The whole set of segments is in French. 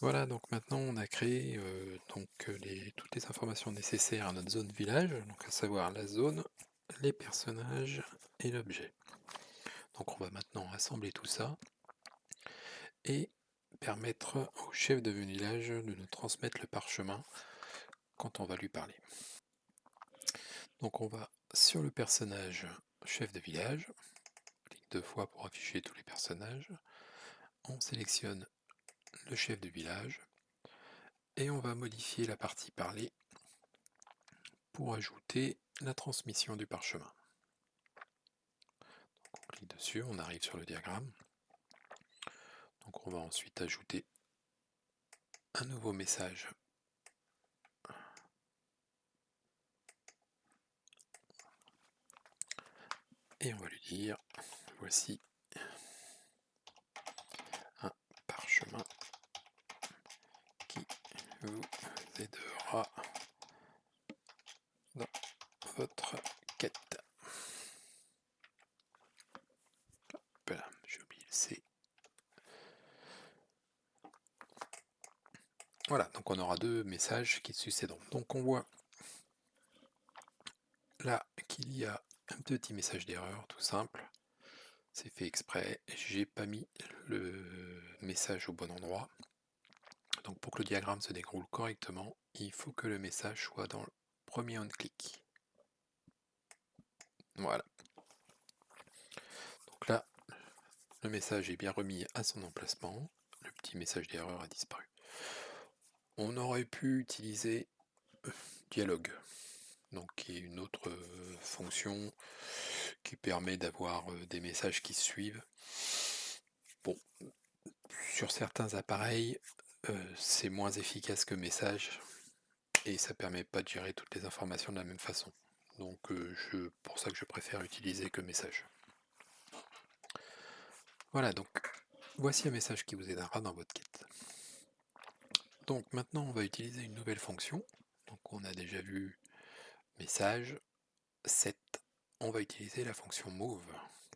Voilà, donc maintenant on a créé toutes les informations nécessaires à notre zone village, donc à savoir la zone, les personnages et l'objet. Donc on va maintenant assembler tout ça et permettre au chef de village de nous transmettre le parchemin quand on va lui parler. Donc on va sur le personnage chef de village, on clique 2 fois pour afficher tous les personnages, on sélectionne le chef de village et on va modifier la partie parlée pour ajouter la transmission du parchemin. Donc on clique dessus, on arrive sur le diagramme. Donc on va ensuite ajouter un nouveau message. Et on va lui dire, voici un parchemin qui vous aidera dans votre quête. Voilà, j'ai oublié le C. Voilà, donc on aura 2 messages qui se succéderont. Donc on voit là qu'il y a un petit message d'erreur tout simple. C'est fait exprès, j'ai pas mis le message au bon endroit. Donc pour que le diagramme se déroule correctement, il faut que le message soit dans le premier on-click. Voilà. Donc là, le message est bien remis à son emplacement. Le petit message d'erreur a disparu. On aurait pu utiliser dialogue, donc qui est une autre fonction qui permet d'avoir des messages qui se suivent. Bon, sur certains appareils, c'est moins efficace que message et ça permet pas de gérer toutes les informations de la même façon. Donc pour ça que je préfère utiliser que message. Voilà, donc voici un message qui vous aidera dans votre quête. Donc maintenant on va utiliser une nouvelle fonction. Donc on a déjà vu message, set. On va utiliser la fonction move,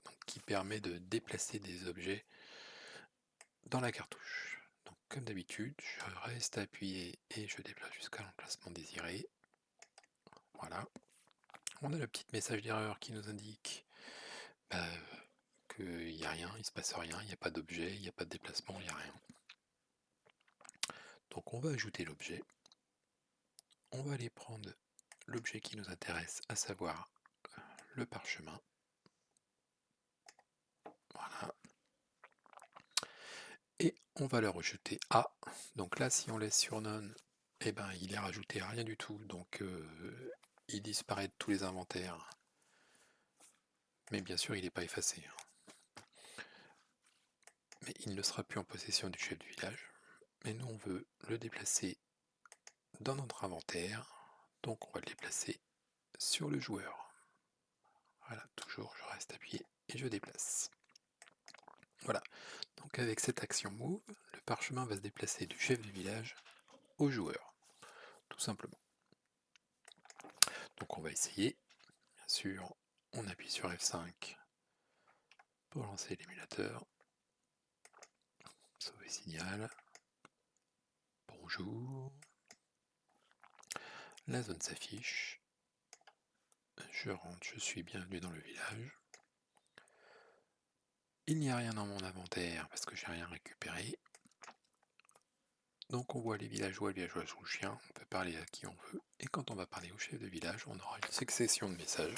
donc, qui permet de déplacer des objets dans la cartouche. Donc comme d'habitude, je reste appuyé et je déplace jusqu'à l'emplacement désiré. Voilà. On a le petit message d'erreur qui nous indique qu'il n'y a rien, il ne se passe rien, il n'y a pas d'objet, il n'y a pas de déplacement, il n'y a rien. Donc on va ajouter l'objet. On va aller prendre l'objet qui nous intéresse, à savoir le parchemin. Voilà. Et on va le rajouter à. Donc là, si on laisse sur none, eh ben, il est rajouté à rien du tout. Donc il disparaît de tous les inventaires. Mais bien sûr, il n'est pas effacé. Mais il ne sera plus en possession du chef du village. Mais nous, on veut le déplacer dans notre inventaire. Donc on va le déplacer sur le joueur. Voilà, toujours, je reste appuyé et je déplace. Voilà, donc avec cette action move, le parchemin va se déplacer du chef du village au joueur, tout simplement. Donc on va essayer, bien sûr, on appuie sur F5 pour lancer l'émulateur. Sauver signal. Bonjour. La zone s'affiche. Je rentre, je suis bienvenu dans le village. Il n'y a rien dans mon inventaire parce que j'ai rien récupéré. Donc on voit les villageois sous le chien, on peut parler à qui on veut. Et quand on va parler au chef de village, on aura une succession de messages.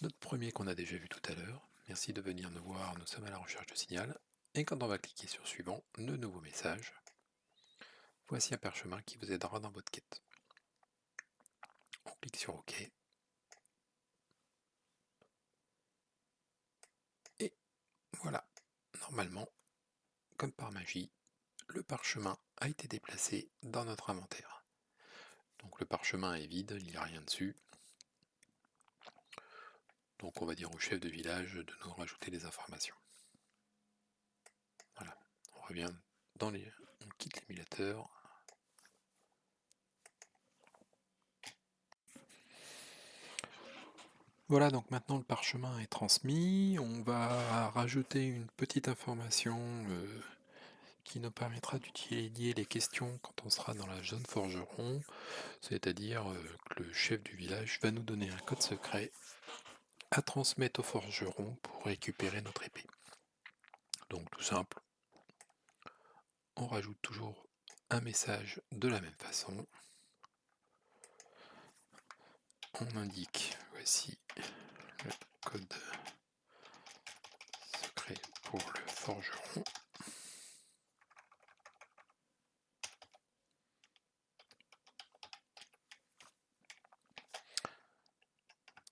Notre premier qu'on a déjà vu tout à l'heure. Merci de venir nous voir, nous sommes à la recherche de signal. Et quand on va cliquer sur suivant, le nouveau message. Voici un parchemin qui vous aidera dans votre quête. On clique sur OK. Et voilà, normalement, comme par magie, le parchemin a été déplacé dans notre inventaire. Donc le parchemin est vide, il n'y a rien dessus. Donc on va dire au chef de village de nous rajouter les informations. Voilà, on revient dans les... On quitte l'émulateur. Voilà, donc maintenant le parchemin est transmis. On va rajouter une petite information qui nous permettra d'utiliser les questions quand on sera dans la zone forgeron, c'est-à-dire que le chef du village va nous donner un code secret à transmettre au forgeron pour récupérer notre épée. Donc tout simple, on rajoute toujours un message de la même façon. On indique, voici le code secret pour le forgeron.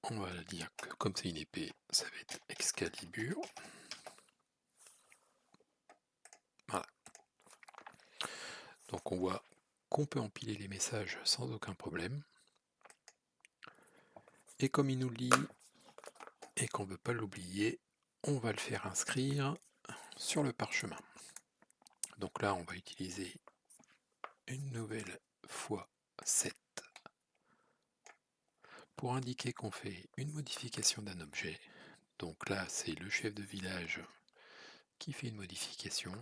On va dire que comme c'est une épée, ça va être Excalibur. Voilà. Donc on voit qu'on peut empiler les messages sans aucun problème. Et comme il nous le dit et qu'on ne veut pas l'oublier, on va le faire inscrire sur le parchemin. Donc là, on va utiliser une nouvelle fois 7 pour indiquer qu'on fait une modification d'un objet. Donc là, c'est le chef de village qui fait une modification.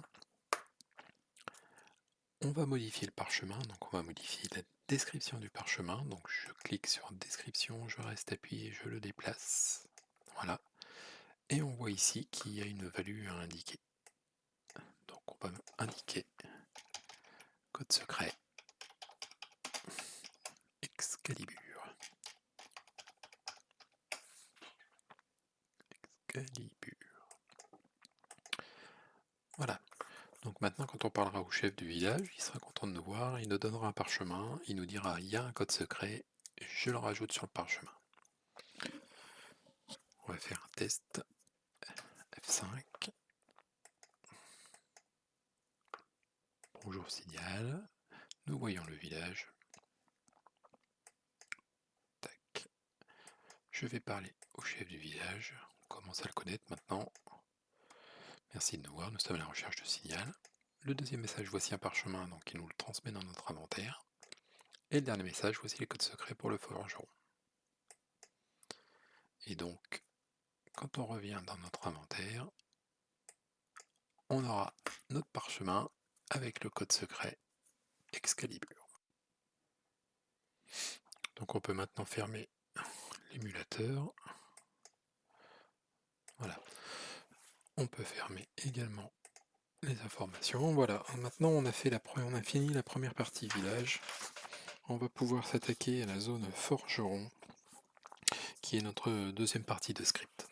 On va modifier le parchemin, donc on va modifier la description du parchemin. Donc je clique sur description, je reste appuyé, je le déplace. Voilà. Et on voit ici qu'il y a une value à indiquer. Donc on va indiquer code secret Excalibur. Excalibur. Voilà. Donc maintenant, quand on parlera au chef du village, il sera content de nous voir, il nous donnera un parchemin, il nous dira il y a un code secret, je le rajoute sur le parchemin. On va faire un test. F5. Bonjour Signal. Nous voyons le village. Tac. Je vais parler au chef du village. On commence à le connaître maintenant. Merci de nous voir, nous sommes à la recherche de Signal. Le deuxième message, voici un parchemin, donc il nous le transmet dans notre inventaire. Et le dernier message, voici les codes secrets pour le forgeron. Et donc, quand on revient dans notre inventaire, on aura notre parchemin avec le code secret Excalibur. Donc on peut maintenant fermer l'émulateur. Voilà. On peut fermer également les informations. Voilà, maintenant on a fini la première partie village. On va pouvoir s'attaquer à la zone forgeron, qui est notre deuxième partie de script.